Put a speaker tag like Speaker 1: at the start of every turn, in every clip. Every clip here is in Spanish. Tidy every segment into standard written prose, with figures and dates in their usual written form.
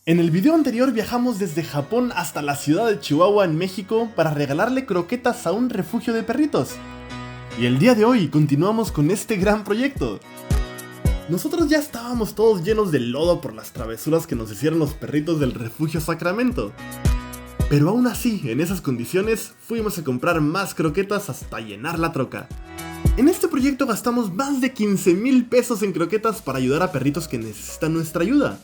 Speaker 1: En el video anterior viajamos desde Japón hasta la ciudad de Chihuahua en México para regalarle croquetas a un refugio de perritos. Y el día de hoy continuamos con este gran proyecto. Nosotros ya estábamos todos llenos de lodo por las travesuras que nos hicieron los perritos del refugio Sacramento. Pero aún así, en esas condiciones, fuimos a comprar más croquetas hasta llenar la troca. En este proyecto gastamos más de 15,000 pesos en croquetas para ayudar a perritos que necesitan nuestra ayuda.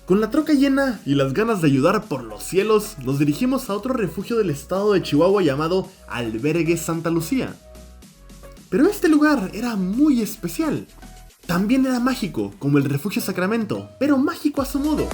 Speaker 1: Con la troca llena y las ganas de ayudar por los cielos, nos dirigimos a otro refugio del estado de Chihuahua llamado Albergue Santa Lucía. Pero este lugar era muy especial. También era mágico, como el refugio Sacramento, pero mágico a su modo.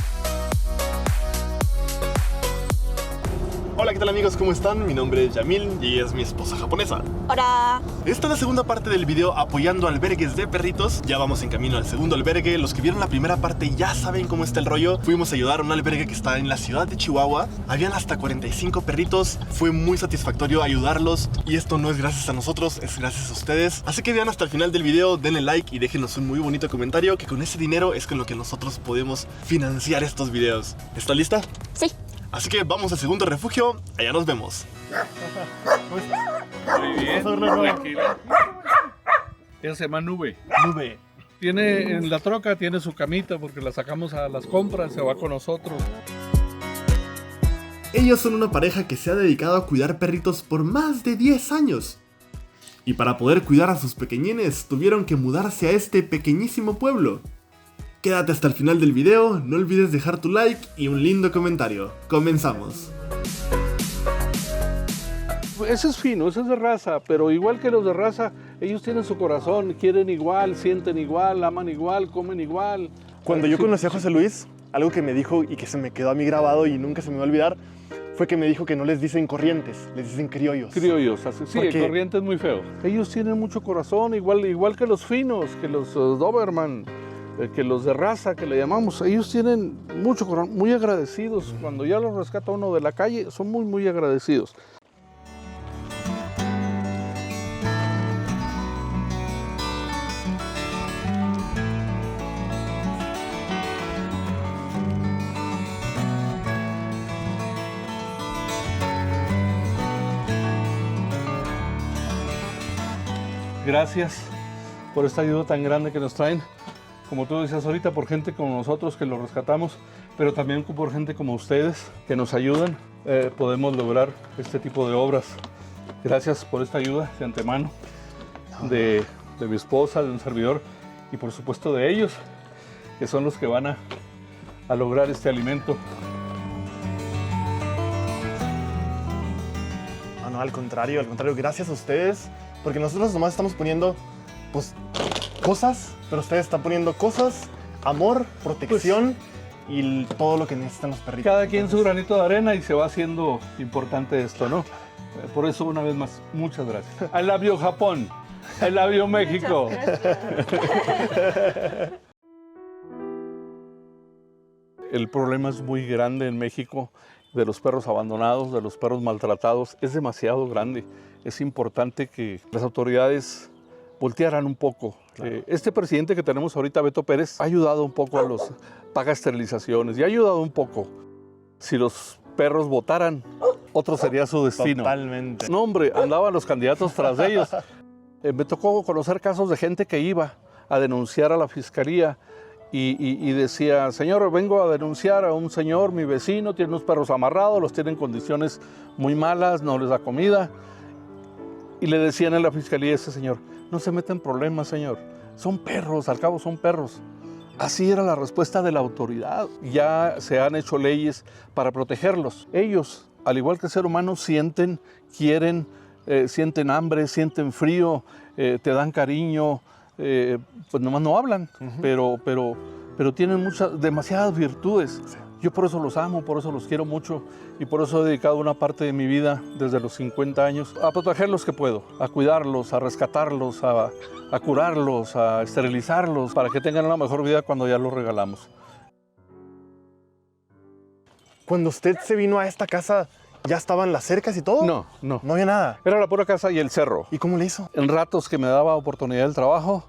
Speaker 1: Hola, ¿qué tal amigos? ¿Cómo están? Mi nombre es Yamil y es mi esposa japonesa.
Speaker 2: Hola.
Speaker 1: Esta es la segunda parte del video apoyando albergues de perritos. Ya vamos en camino al segundo albergue. Los que vieron la primera parte ya saben cómo está el rollo. Fuimos a ayudar a un albergue que está en la ciudad de Chihuahua. Habían hasta 45 perritos. Fue muy satisfactorio ayudarlos. Y esto no es gracias a nosotros, es gracias a ustedes. Así que vean hasta el final del video, denle like y déjenos un muy bonito comentario, que con ese dinero es con lo que nosotros podemos financiar estos videos. ¿Está lista?
Speaker 2: Sí.
Speaker 1: Así que vamos al segundo refugio, allá nos vemos.
Speaker 3: Muy bien, tranquila. Ella se llama Nube.
Speaker 1: Nube.
Speaker 3: Tiene en la troca, tiene su camita porque la sacamos a las compras, se va con nosotros.
Speaker 1: Ellos son una pareja que se ha dedicado a cuidar perritos por más de 10 años. Y para poder cuidar a sus pequeñines, tuvieron que mudarse a este pequeñísimo pueblo. Quédate hasta el final del video, no olvides dejar tu like y un lindo comentario. Comenzamos.
Speaker 3: Ese es fino, ese es de raza, pero igual que los de raza, ellos tienen su corazón, quieren igual, sienten igual, aman igual, comen igual.
Speaker 1: Cuando yo conocí a José Luis, algo que me dijo y que se me quedó a mí grabado y nunca se me va a olvidar, fue que me dijo que no les dicen corrientes, les dicen criollos.
Speaker 3: Criollos, así, sí, el corriente es muy feo. Ellos tienen mucho corazón, igual que los finos, que los Doberman, que los de raza, que le llamamos. Ellos tienen mucho corazón, muy agradecidos. Cuando ya los rescata uno de la calle, son muy agradecidos. Gracias por esta ayuda tan grande que nos traen, como tú decías ahorita, por gente como nosotros que los rescatamos, pero también por gente como ustedes que nos ayudan, podemos lograr este tipo de obras. Gracias por esta ayuda de antemano, de mi esposa, de un servidor y por supuesto de ellos, que son los que van a lograr este alimento.
Speaker 1: No, al contrario, gracias a ustedes. Porque nosotros nomás estamos poniendo, pues, cosas, pero ustedes están poniendo cosas, amor, protección y todo lo que necesitan los perritos.
Speaker 3: Cada quien su granito de arena y se va haciendo importante esto, ¿no? Por eso, una vez más, muchas gracias. I love you, Japón. I love you, México. El problema es muy grande en México de los perros abandonados, de los perros maltratados. Es demasiado grande. Es importante que las autoridades voltearan un poco. Claro. Este presidente que tenemos ahorita, Beto Pérez, ha ayudado un poco a los paga esterilizaciones y ha ayudado un poco. Si los perros votaran, otro sería su destino.
Speaker 1: Totalmente.
Speaker 3: No, hombre, andaban los candidatos tras de ellos. Me tocó conocer casos de gente que iba a denunciar a la fiscalía y decía, señor, vengo a denunciar a un señor, mi vecino, tiene unos perros amarrados, los tiene en condiciones muy malas, no les da comida. Y le decían en la fiscalía a ese señor, no se meta en problemas, señor, son perros, al cabo son perros. Así era la respuesta de la autoridad. Ya se han hecho leyes para protegerlos. Ellos, al igual que el ser humano, sienten, quieren, sienten hambre, sienten frío, te dan cariño, pues nomás no hablan, pero tienen demasiadas virtudes. Sí. Yo por eso los amo, por eso los quiero mucho y por eso he dedicado una parte de mi vida desde los 50 años a proteger los que puedo, a cuidarlos, a rescatarlos, a curarlos, a esterilizarlos para que tengan una mejor vida cuando ya los regalamos.
Speaker 1: Cuando usted se vino a esta casa, ¿ya estaban las cercas y todo?
Speaker 3: No.
Speaker 1: No había nada.
Speaker 3: Era la pura casa y el cerro.
Speaker 1: ¿Y cómo le hizo?
Speaker 3: En ratos que me daba oportunidad del trabajo,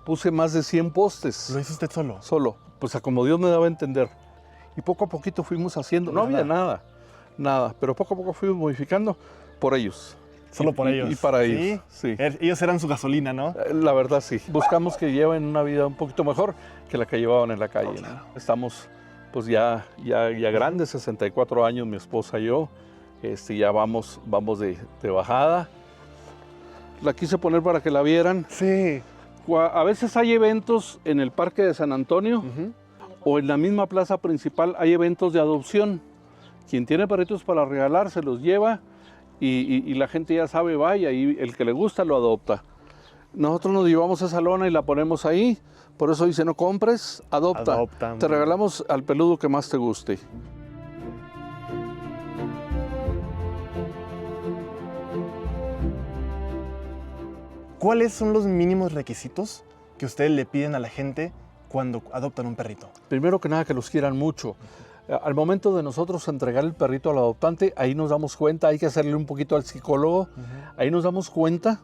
Speaker 3: puse más de 100 postes.
Speaker 1: ¿Lo hizo usted solo?
Speaker 3: Solo, pues a como Dios me daba a entender. Y poco a poquito fuimos haciendo, no había nada, pero poco a poco fuimos modificando por ellos.
Speaker 1: Solo por ellos.
Speaker 3: Y para ellos, sí.
Speaker 1: Ellos eran su gasolina, ¿no?
Speaker 3: La verdad, sí. Buscamos que lleven una vida un poquito mejor que la que llevaban en la calle.
Speaker 1: Claro.
Speaker 3: ¿No? Estamos pues ya grandes, 64 años, mi esposa y yo. Ya vamos de bajada. La quise poner para que la vieran.
Speaker 1: Sí.
Speaker 3: A veces hay eventos en el Parque de San Antonio o en la misma plaza principal hay eventos de adopción. Quien tiene perritos para regalar se los lleva y la gente ya sabe, vaya, y el que le gusta lo adopta. Nosotros nos llevamos esa lona y la ponemos ahí. Por eso dice, no compres, adopta. Te regalamos al peludo que más te guste.
Speaker 1: ¿Cuáles son los mínimos requisitos que ustedes le piden a la gente cuando adoptan un perrito?
Speaker 3: Primero que nada, que los quieran mucho. Al momento de nosotros entregar el perrito al adoptante, ahí nos damos cuenta, hay que hacerle un poquito al psicólogo, ahí nos damos cuenta,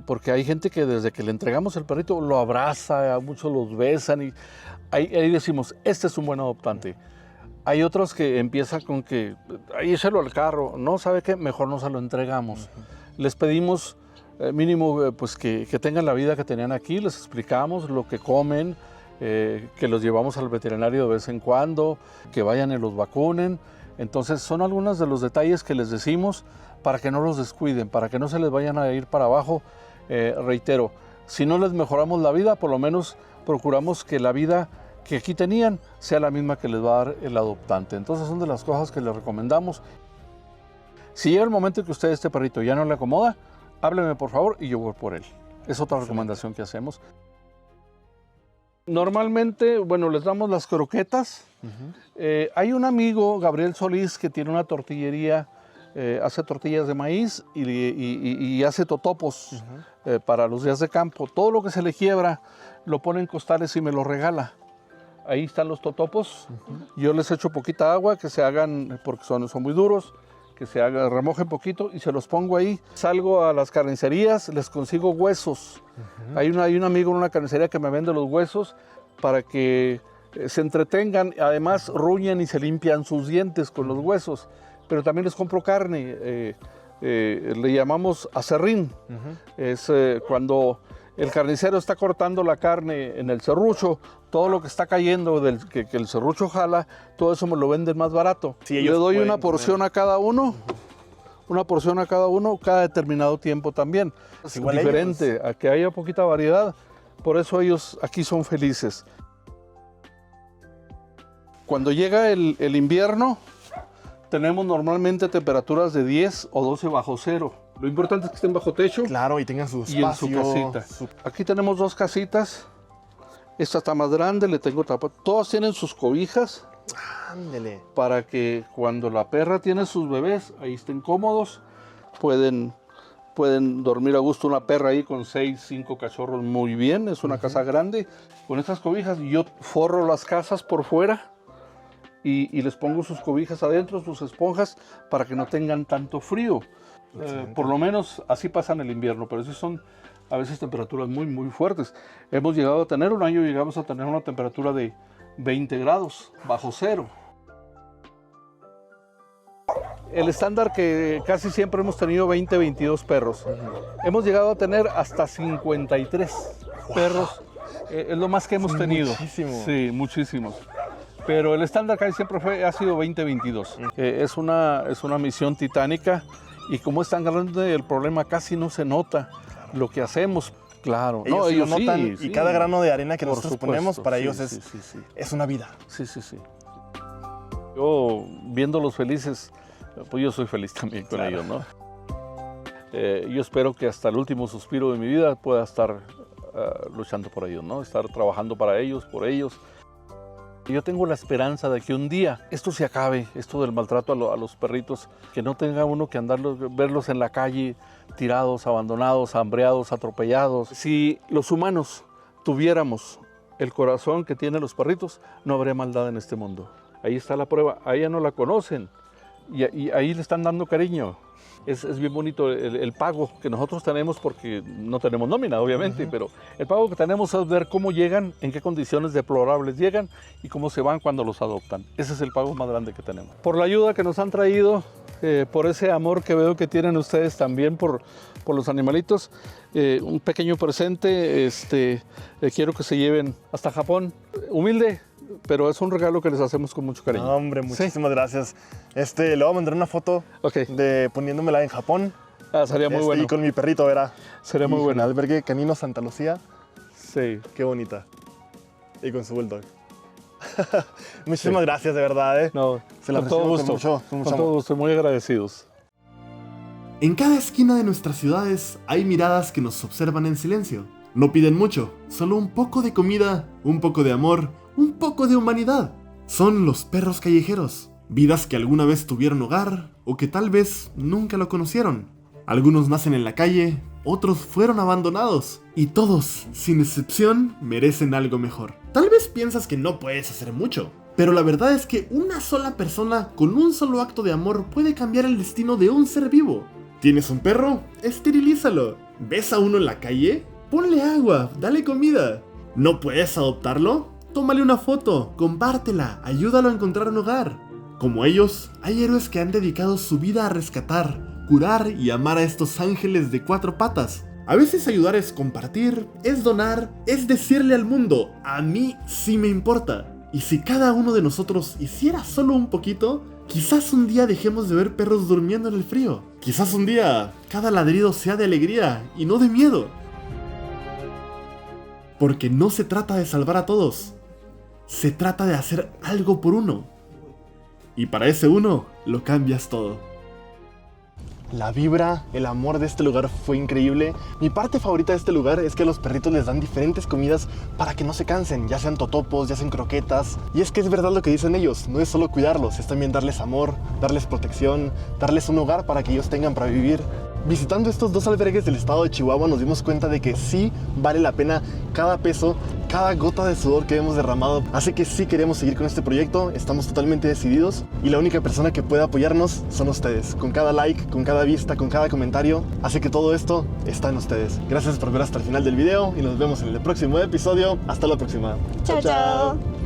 Speaker 3: porque hay gente que desde que le entregamos el perrito lo abraza, muchos los besan y ahí decimos, este es un buen adoptante. Hay otros que empiezan con que, ahí échalo al carro, no, ¿sabe qué? Mejor no se lo entregamos. Les pedimos mínimo pues que tengan la vida que tenían aquí, les explicamos lo que comen, que los llevamos al veterinario de vez en cuando, que vayan y los vacunen. Entonces son algunos de los detalles que les decimos para que no los descuiden, para que no se les vayan a ir para abajo. Reitero, si no les mejoramos la vida, por lo menos procuramos que la vida que aquí tenían sea la misma que les va a dar el adoptante. Entonces son de las cosas que les recomendamos. Si llega el momento en que usted este perrito ya no le acomoda, hábleme por favor y yo voy por él. Es otra recomendación que hacemos. Normalmente, bueno, les damos las croquetas. Hay un amigo, Gabriel Solís, que tiene una tortillería, hace tortillas de maíz y hace totopos para los días de campo. Todo lo que se le quiebra lo pone en costales y me lo regala. Ahí están los totopos. Yo les echo poquita agua, que se hagan, porque son muy duros, que se remojen poquito y se los pongo ahí. Salgo a las carnicerías, les consigo huesos. Hay un amigo en una carnicería que me vende los huesos para que se entretengan. Además, ruñen y se limpian sus dientes con los huesos. Pero también les compro carne. Le llamamos aserrín. Es cuando el carnicero está cortando la carne en el serrucho, todo lo que está cayendo que el serrucho jala, todo eso me lo venden más barato. Sí, le doy una porción a cada uno, cada determinado tiempo también. Es diferente, a que haya poquita variedad, por eso ellos aquí son felices. Cuando llega el invierno, tenemos normalmente temperaturas de 10 o 12 bajo cero. Lo importante es que estén bajo techo.
Speaker 1: Claro, y tengan su espacio.
Speaker 3: Y en su casita. Aquí tenemos dos casitas. Esta está más grande, le tengo tapa. Todas tienen sus cobijas.
Speaker 1: Ándele.
Speaker 3: Para que cuando la perra tiene sus bebés, ahí estén cómodos. Pueden dormir a gusto una perra ahí con 6, 5 cachorros muy bien. Es una casa grande. Con estas cobijas yo forro las casas por fuera. Y les pongo sus cobijas adentro, sus esponjas, para que no tengan tanto frío. Por lo menos así pasan el invierno, pero sí son a veces temperaturas muy, muy fuertes. Hemos llegado a tener, un año llegamos a tener una temperatura de 20 grados, bajo cero. El estándar que casi siempre hemos tenido 20, 22 perros. Hemos llegado a tener hasta 53 perros. Es lo más que hemos tenido.
Speaker 1: Muchísimo.
Speaker 3: Sí, muchísimos. Pero el estándar casi siempre ha sido 20-22. Es una misión titánica y como es tan grande el problema casi no se nota lo que hacemos. Claro,
Speaker 1: ellos lo notan y cada grano de arena que nosotros ponemos para ellos es una vida.
Speaker 3: Sí. Yo viéndolos felices, pues yo soy feliz también con ellos, ¿no? Yo espero que hasta el último suspiro de mi vida pueda estar luchando por ellos, ¿no? Estar trabajando para ellos, por ellos. Yo tengo la esperanza de que un día esto se acabe, esto del maltrato a los perritos, que no tenga uno que verlos en la calle tirados, abandonados, hambreados, atropellados. Si los humanos tuviéramos el corazón que tienen los perritos, no habría maldad en este mundo. Ahí está la prueba, a ella no la conocen y ahí le están dando cariño. Es bien bonito el pago que nosotros tenemos, porque no tenemos nómina, obviamente, pero el pago que tenemos es ver cómo llegan, en qué condiciones deplorables llegan y cómo se van cuando los adoptan. Ese es el pago más grande que tenemos. Por la ayuda que nos han traído, por ese amor que veo que tienen ustedes también por los animalitos, un pequeño presente, quiero que se lleven hasta Japón. Humilde, pero es un regalo que les hacemos con mucho cariño.
Speaker 2: No, hombre, muchísimas gracias. Le voy a mandar una foto de poniéndomela en Japón.
Speaker 3: Sería muy bueno.
Speaker 2: Y con mi perrito, verá.
Speaker 3: Sería muy bueno.
Speaker 2: El albergue canino Santa Lucía.
Speaker 3: Sí.
Speaker 2: Qué bonita. Y con su bulldog. Muchísimas gracias, de verdad.
Speaker 3: No,
Speaker 2: se la
Speaker 3: con todo gusto. Con todo gusto, muy agradecidos.
Speaker 1: En cada esquina de nuestras ciudades hay miradas que nos observan en silencio. No piden mucho, solo un poco de comida, un poco de amor, un poco de humanidad. Son los perros callejeros, vidas que alguna vez tuvieron hogar o que tal vez nunca lo conocieron. Algunos nacen en la calle, otros fueron abandonados y todos, sin excepción, merecen algo mejor. Tal vez piensas que no puedes hacer mucho, pero la verdad es que una sola persona con un solo acto de amor puede cambiar el destino de un ser vivo. ¿Tienes un perro? Esterilízalo. ¿Ves a uno en la calle? Ponle agua, dale comida. ¿No puedes adoptarlo? Tómale una foto, compártela, ayúdalo a encontrar un hogar. Como ellos, hay héroes que han dedicado su vida a rescatar, curar y amar a estos ángeles de 4 patas. A veces ayudar es compartir, es donar, es decirle al mundo, a mí sí me importa. Y si cada uno de nosotros hiciera solo un poquito, quizás un día dejemos de ver perros durmiendo en el frío. Quizás un día cada ladrido sea de alegría y no de miedo. Porque no se trata de salvar a todos, se trata de hacer algo por uno. Y para ese uno, lo cambias todo.
Speaker 2: La vibra, el amor de este lugar fue increíble. Mi parte favorita de este lugar es que a los perritos les dan diferentes comidas para que no se cansen, ya sean totopos, ya sean croquetas. Y es que es verdad lo que dicen ellos, no es solo cuidarlos, es también darles amor, darles protección, darles un hogar para que ellos tengan para vivir. Visitando estos 2 albergues del estado de Chihuahua nos dimos cuenta de que sí vale la pena cada peso, cada gota de sudor que hemos derramado. Así que sí queremos seguir con este proyecto, estamos totalmente decididos y la única persona que puede apoyarnos son ustedes, con cada like, con cada vista, con cada comentario. Así que todo esto está en ustedes. Gracias por ver hasta el final del video y nos vemos en el próximo episodio. Hasta la próxima.
Speaker 4: Chao, chao.